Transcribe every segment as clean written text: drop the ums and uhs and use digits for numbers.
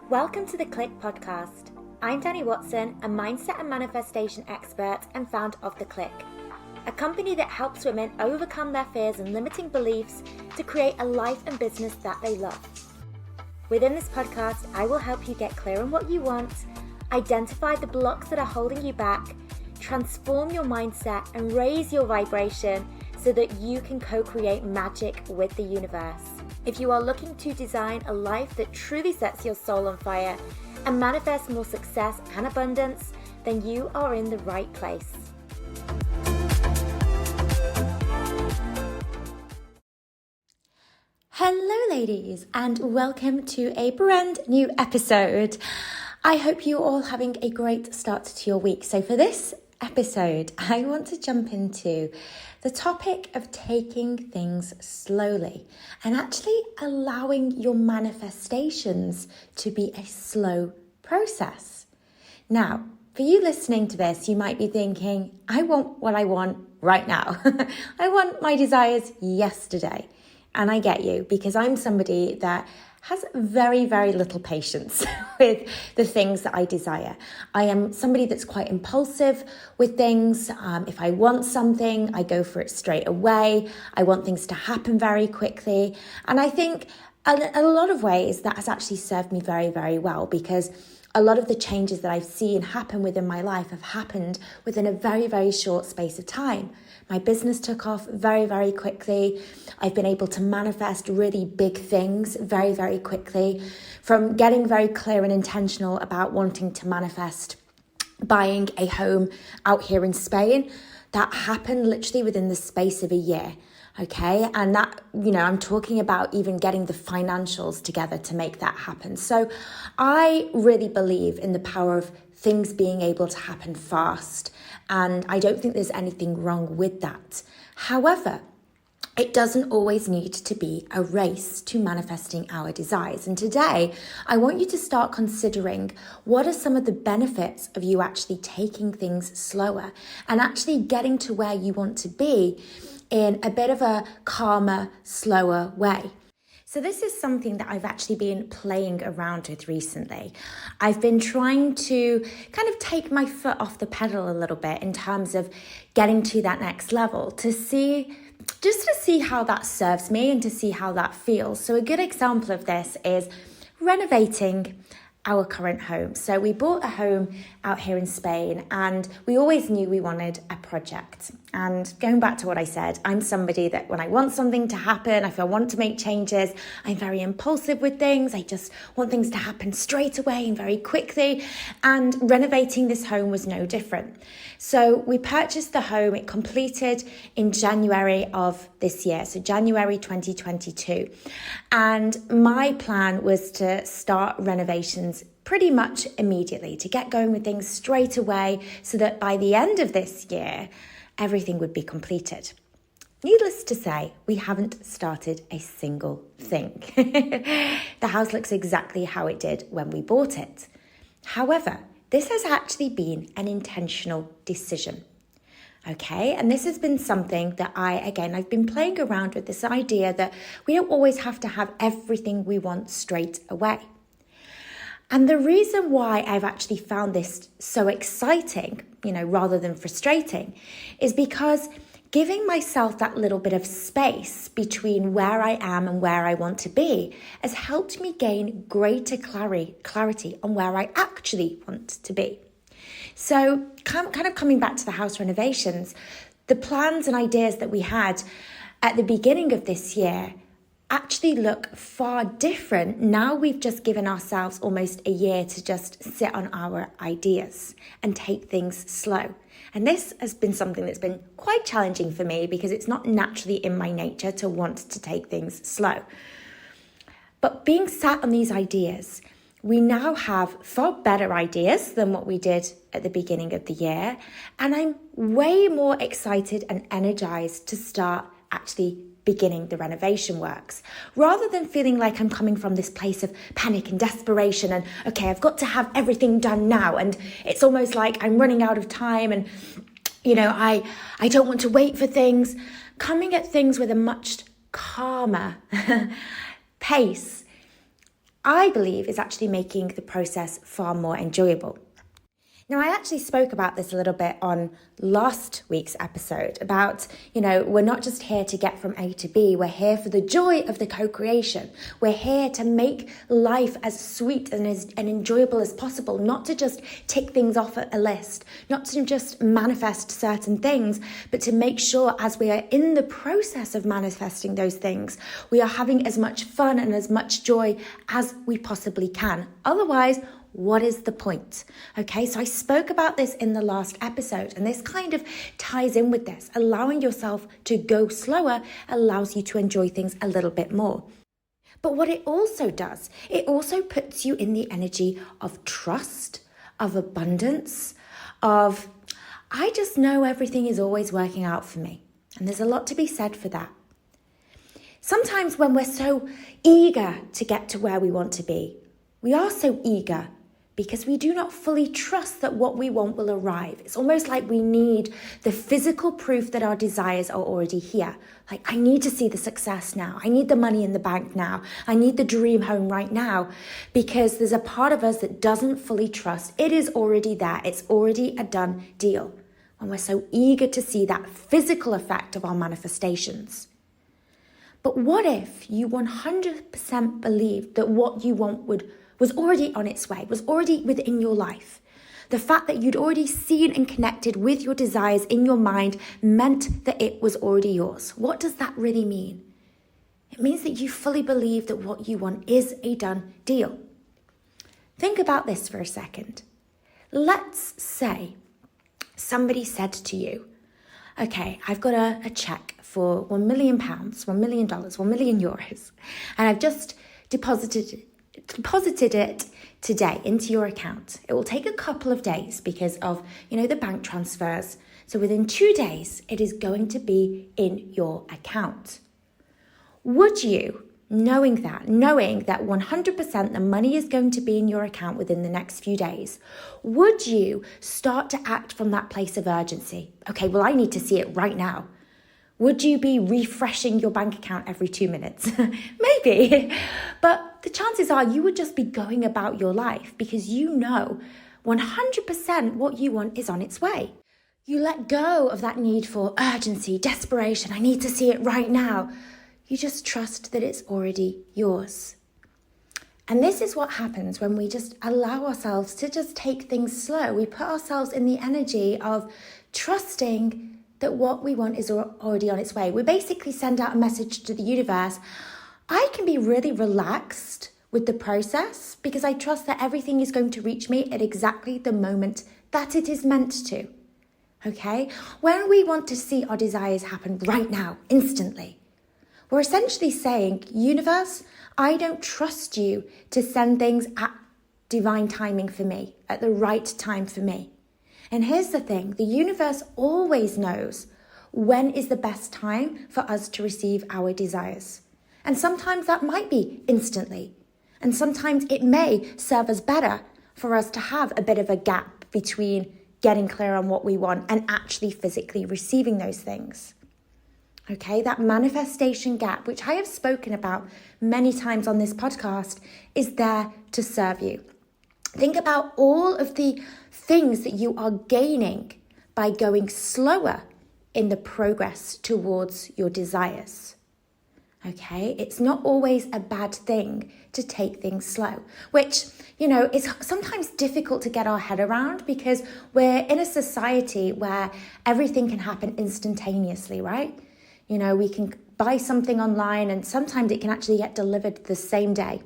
Welcome to the Clique podcast. I'm Dani, a mindset and manifestation expert and founder of the Clique, a company that helps women overcome their fears and limiting beliefs to create a life and business that they love. Within this podcast, I will help you get clear on what you want, identify the blocks that are holding you back, transform your mindset and raise your vibration so that you can co-create magic with the universe. If you are looking to design a life that truly sets your soul on fire and manifest more success and abundance, then you are in the right place. Hello ladies, and welcome to a brand new episode. I hope you're all having a great start to your week. So for this episode, I want to jump into the topic of taking things slowly and actually allowing your manifestations to be a slow process. Now, for you listening to this, you might be thinking, I want what I want right now. I want my desires yesterday. And I get you, because I'm somebody that has very, very little patience with the things that I desire. I am somebody that's quite impulsive with things. If I want something, I go for it straight away. I want things to happen very quickly. And I think in a lot of ways that has actually served me very, very well, because a lot of the changes that I've seen happen within my life have happened within a very, very short space of time. My business took off very, very quickly. I've been able to manifest really big things very, very quickly. From getting very clear and intentional about wanting to manifest buying a home out here in Spain, that happened literally within the space of a year. Okay. And that, I'm talking about even getting the financials together to make that happen. So I really believe in the power of things being able to happen fast. And I don't think there's anything wrong with that. However, it doesn't always need to be a race to manifesting our desires. And today, I want you to start considering what are some of the benefits of you actually taking things slower and actually getting to where you want to be in a bit of a calmer, slower way. So this is something that I've actually been playing around with recently. I've been trying to kind of take my foot off the pedal a little bit in terms of getting to that next level to see how that serves me and to see how that feels. So a good example of this is renovating our current home. So we bought a home out here in Spain and we always knew we wanted a project. And going back to what I said, I'm somebody that when I want something to happen, if I want to make changes, I'm very impulsive with things. I just want things to happen straight away and very quickly. And renovating this home was no different. So we purchased the home. It completed in January of this year, so January 2022. And my plan was to start renovations pretty much immediately, to get going with things straight away so that by the end of this year, everything would be completed. Needless to say, we haven't started a single thing. The house looks exactly how it did when we bought it. However, this has actually been an intentional decision. Okay, and this has been something that I've been playing around with, this idea that we don't always have to have everything we want straight away. And the reason why I've actually found this so exciting, rather than frustrating, is because giving myself that little bit of space between where I am and where I want to be has helped me gain greater clarity on where I actually want to be. So kind of coming back to the house renovations, the plans and ideas that we had at the beginning of this year actually look far different. Now we've just given ourselves almost a year to just sit on our ideas and take things slow. And this has been something that's been quite challenging for me because it's not naturally in my nature to want to take things slow. But being sat on these ideas, we now have far better ideas than what we did at the beginning of the year. And I'm way more excited and energized to start actually beginning the renovation works, rather than feeling like I'm coming from this place of panic and desperation and, okay, I've got to have everything done now. And it's almost like I'm running out of time and, I don't want to wait for things. Coming at things with a much calmer pace I believe is actually making the process far more enjoyable. Now, I actually spoke about this a little bit on last week's episode about, we're not just here to get from A to B. We're here for the joy of the co-creation. We're here to make life as sweet and enjoyable as possible, not to just tick things off a list, not to just manifest certain things, but to make sure as we are in the process of manifesting those things, we are having as much fun and as much joy as we possibly can. Otherwise, what is the point? Okay, so I spoke about this in the last episode, and this kind of ties in with this. Allowing yourself to go slower allows you to enjoy things a little bit more. But what it also does, it also puts you in the energy of trust, of abundance, of, I just know everything is always working out for me. And there's a lot to be said for that. Sometimes when we're so eager to get to where we want to be, we are so eager because we do not fully trust that what we want will arrive. It's almost like we need the physical proof that our desires are already here. Like, I need to see the success now. I need the money in the bank now. I need the dream home right now, because there's a part of us that doesn't fully trust it is already there. It's already a done deal. When we're so eager to see that physical effect of our manifestations. But what if you 100% believed that what you want was already on its way, was already within your life? The fact that you'd already seen and connected with your desires in your mind meant that it was already yours. What does that really mean? It means that you fully believe that what you want is a done deal. Think about this for a second. Let's say somebody said to you, okay, I've got a check for £1 million, $1 million, €1 million, and I've just deposited it today into your account. It will take a couple of days because of, the bank transfers. So within 2 days, it is going to be in your account. Would you, knowing that 100% the money is going to be in your account within the next few days, would you start to act from that place of urgency? Okay, well, I need to see it right now. Would you be refreshing your bank account every 2 minutes? Maybe, but the chances are you would just be going about your life because 100% what you want is on its way. You let go of that need for urgency, desperation. I need to see it right now. You just trust that it's already yours. And this is what happens when we just allow ourselves to just take things slow. We put ourselves in the energy of trusting that what we want is already on its way. We basically send out a message to the universe. I can be really relaxed with the process because I trust that everything is going to reach me at exactly the moment that it is meant to. Okay? When we want to see our desires happen right now, instantly, we're essentially saying, universe, I don't trust you to send things at divine timing for me, at the right time for me. And here's the thing, the universe always knows when is the best time for us to receive our desires. And sometimes that might be instantly. And sometimes it may serve us better for us to have a bit of a gap between getting clear on what we want and actually physically receiving those things. Okay, that manifestation gap, which I have spoken about many times on this podcast, is there to serve you. Think about all of the things that you are gaining by going slower in the progress towards your desires. Okay, it's not always a bad thing to take things slow, which, is sometimes difficult to get our head around because we're in a society where everything can happen instantaneously, right? We can buy something online and sometimes it can actually get delivered the same day.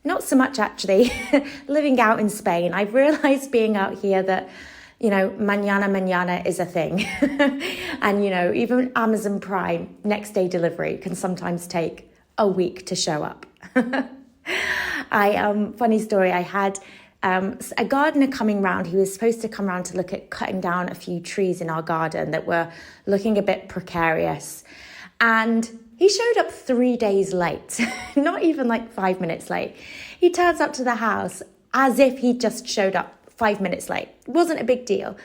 Not so much actually. Living out in Spain, I've realized being out here that, mañana is a thing. And, even Amazon Prime next day delivery can sometimes take a week to show up. Funny story, I had a gardener coming round. He was supposed to come round to look at cutting down a few trees in our garden that were looking a bit precarious. And he showed up 3 days late, not even like 5 minutes late. He turns up to the house as if he just showed up 5 minutes late. It wasn't a big deal.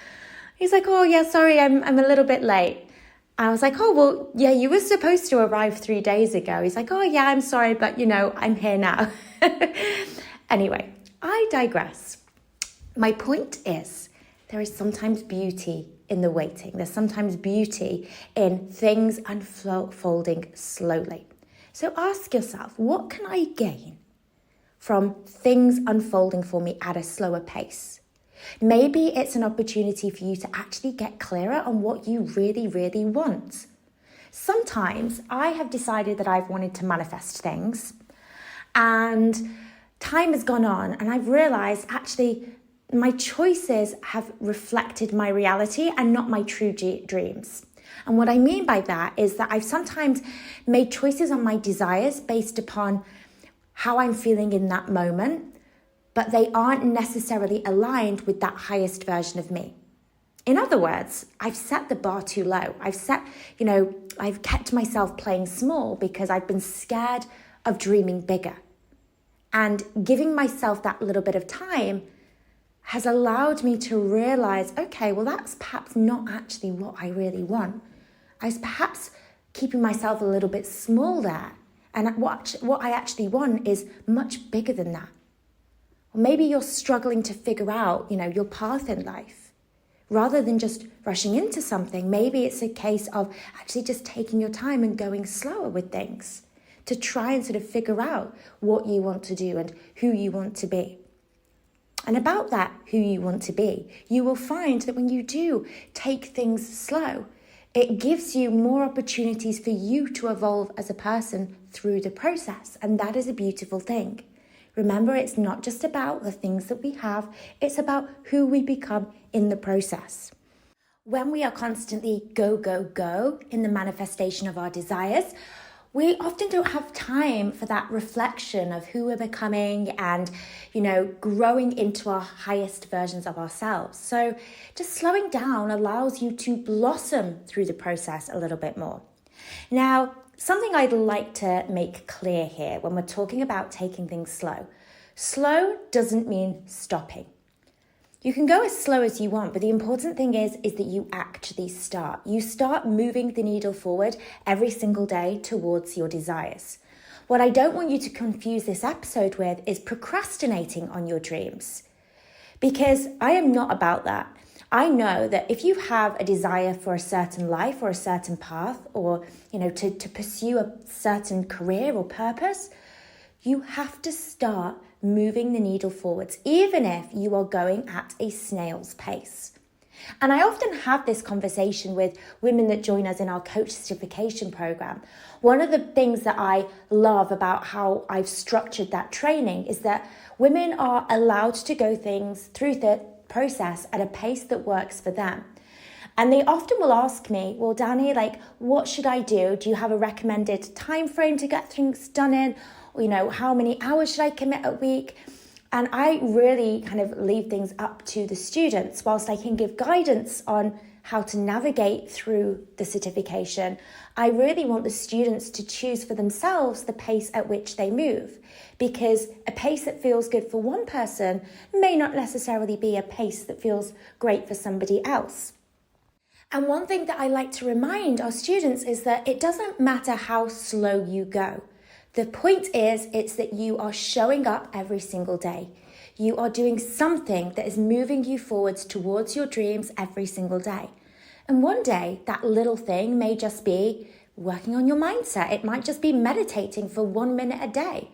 He's like, oh yeah, sorry, I'm a little bit late. I was like, oh, well, yeah, you were supposed to arrive 3 days ago. He's like, oh, yeah, I'm sorry, but, I'm here now. Anyway, I digress. My point is, there is sometimes beauty in the waiting. There's sometimes beauty in things unfolding slowly. So ask yourself, what can I gain from things unfolding for me at a slower pace? Maybe it's an opportunity for you to actually get clearer on what you really, really want. Sometimes I have decided that I've wanted to manifest things, and time has gone on and I've realized actually my choices have reflected my reality and not my true dreams. And what I mean by that is that I've sometimes made choices on my desires based upon how I'm feeling in that moment, but they aren't necessarily aligned with that highest version of me. In other words, I've set the bar too low. I've kept myself playing small because I've been scared of dreaming bigger. And giving myself that little bit of time has allowed me to realize, okay, well, that's perhaps not actually what I really want. I was perhaps keeping myself a little bit small there. And what I actually want is much bigger than that. Or maybe you're struggling to figure out, your path in life. Rather than just rushing into something, maybe it's a case of actually just taking your time and going slower with things to try and sort of figure out what you want to do and who you want to be. And about that, who you want to be, you will find that when you do take things slow, it gives you more opportunities for you to evolve as a person through the process. And that is a beautiful thing. Remember, it's not just about the things that we have, it's about who we become in the process. When we are constantly go, go, go in the manifestation of our desires, we often don't have time for that reflection of who we're becoming and, growing into our highest versions of ourselves. So just slowing down allows you to blossom through the process a little bit more. Now, something I'd like to make clear here when we're talking about taking things slow. Slow doesn't mean stopping. You can go as slow as you want, but the important thing is that you actually start. You start moving the needle forward every single day towards your desires. What I don't want you to confuse this episode with is procrastinating on your dreams, because I am not about that. I know that if you have a desire for a certain life or a certain path or, to pursue a certain career or purpose, you have to start moving the needle forwards, even if you are going at a snail's pace. And I often have this conversation with women that join us in our coach certification program. One of the things that I love about how I've structured that training is that women are allowed to go through the process at a pace that works for them. And they often will ask me, well, Dani, what should I do? Do you have a recommended time frame to get things done in? How many hours should I commit a week? And I really kind of leave things up to the students. Whilst I can give guidance on how to navigate through the certification, I really want the students to choose for themselves the pace at which they move, because a pace that feels good for one person may not necessarily be a pace that feels great for somebody else. And one thing that I like to remind our students is that it doesn't matter how slow you go. The point is, it's that you are showing up every single day. You are doing something that is moving you forwards towards your dreams every single day. And one day, that little thing may just be working on your mindset. It might just be meditating for 1 minute a day.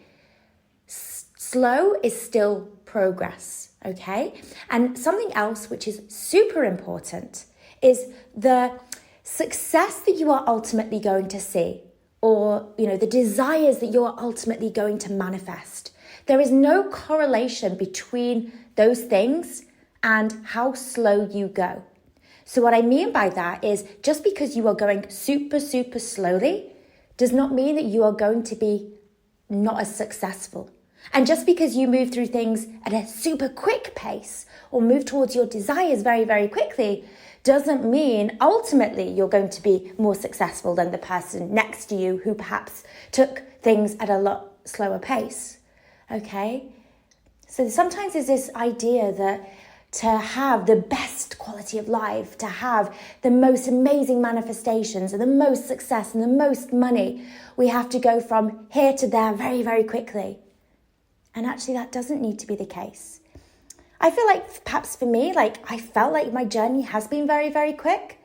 Slow is still progress, okay? And something else which is super important is the success that you are ultimately going to see, or, the desires that you're ultimately going to manifest. There is no correlation between those things and how slow you go. So what I mean by that is just because you are going super, super slowly does not mean that you are going to be not as successful. And just because you move through things at a super quick pace or move towards your desires very, very quickly doesn't mean ultimately you're going to be more successful than the person next to you who perhaps took things at a lot slower pace, okay? So sometimes there's this idea that to have the best quality of life, to have the most amazing manifestations and the most success and the most money, we have to go from here to there very, very quickly. And actually that doesn't need to be the case. I feel like perhaps for me, I felt like my journey has been very, very quick.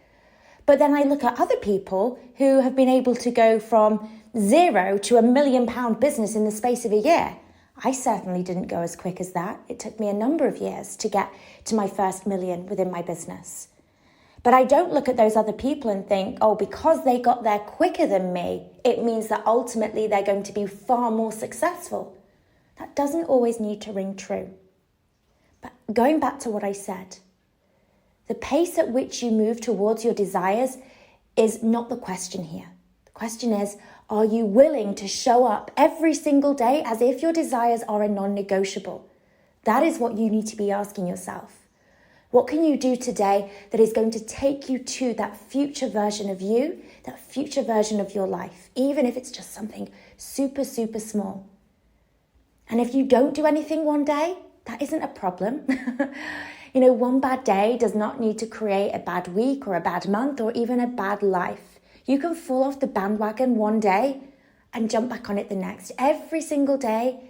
But then I look at other people who have been able to go from 0 to £1 million business in the space of a year. I certainly didn't go as quick as that. It took me a number of years to get to my first million within my business. But I don't look at those other people and think, oh, because they got there quicker than me, it means that ultimately they're going to be far more successful. That doesn't always need to ring true. But going back to what I said, the pace at which you move towards your desires is not the question here. The question is, are you willing to show up every single day as if your desires are a non-negotiable? That is what you need to be asking yourself. What can you do today that is going to take you to that future version of you, that future version of your life, even if it's just something super, super small? And if you don't do anything one day, that isn't a problem. One bad day does not need to create a bad week or a bad month or even a bad life. You can fall off the bandwagon one day and jump back on it the next. Every single day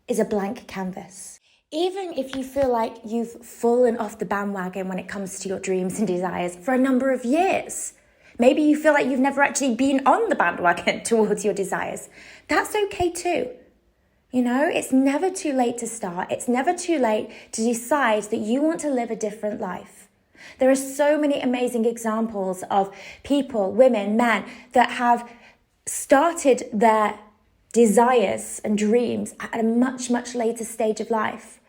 is a blank canvas. Even if you feel like you've fallen off the bandwagon when it comes to your dreams and desires for a number of years, maybe you feel like you've never actually been on the bandwagon towards your desires, that's okay too. It's never too late to start. It's never too late to decide that you want to live a different life. There are so many amazing examples of people, women, men, that have started their desires and dreams at a much, much later stage of life.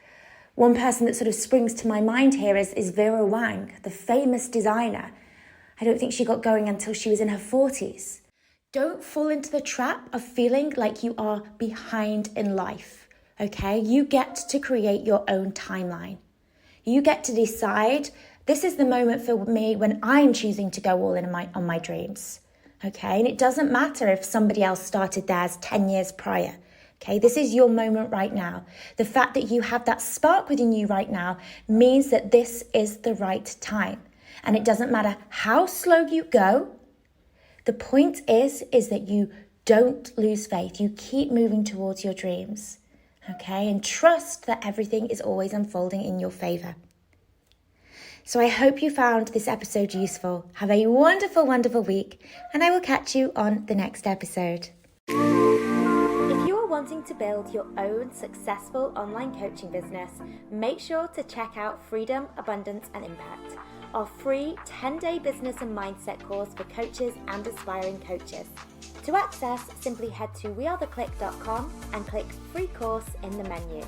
One person that sort of springs to my mind here is Vera Wang, the famous designer. I don't think she got going until she was in her 40s. Don't fall into the trap of feeling like you are behind in life, okay? You get to create your own timeline. You get to decide, this is the moment for me when I'm choosing to go all in on my dreams, okay? And it doesn't matter if somebody else started theirs 10 years prior, okay? This is your moment right now. The fact that you have that spark within you right now means that this is the right time. And it doesn't matter how slow you go. The point is that you don't lose faith. You keep moving towards your dreams, okay? And trust that everything is always unfolding in your favor. So I hope you found this episode useful. Have a wonderful, wonderful week, and I will catch you on the next episode. If you are wanting to build your own successful online coaching business, make sure to check out Freedom, Abundance and Impact, our free 10-day business and mindset course for coaches and aspiring coaches. To access, simply head to wearetheclique.com and click free course in the menu.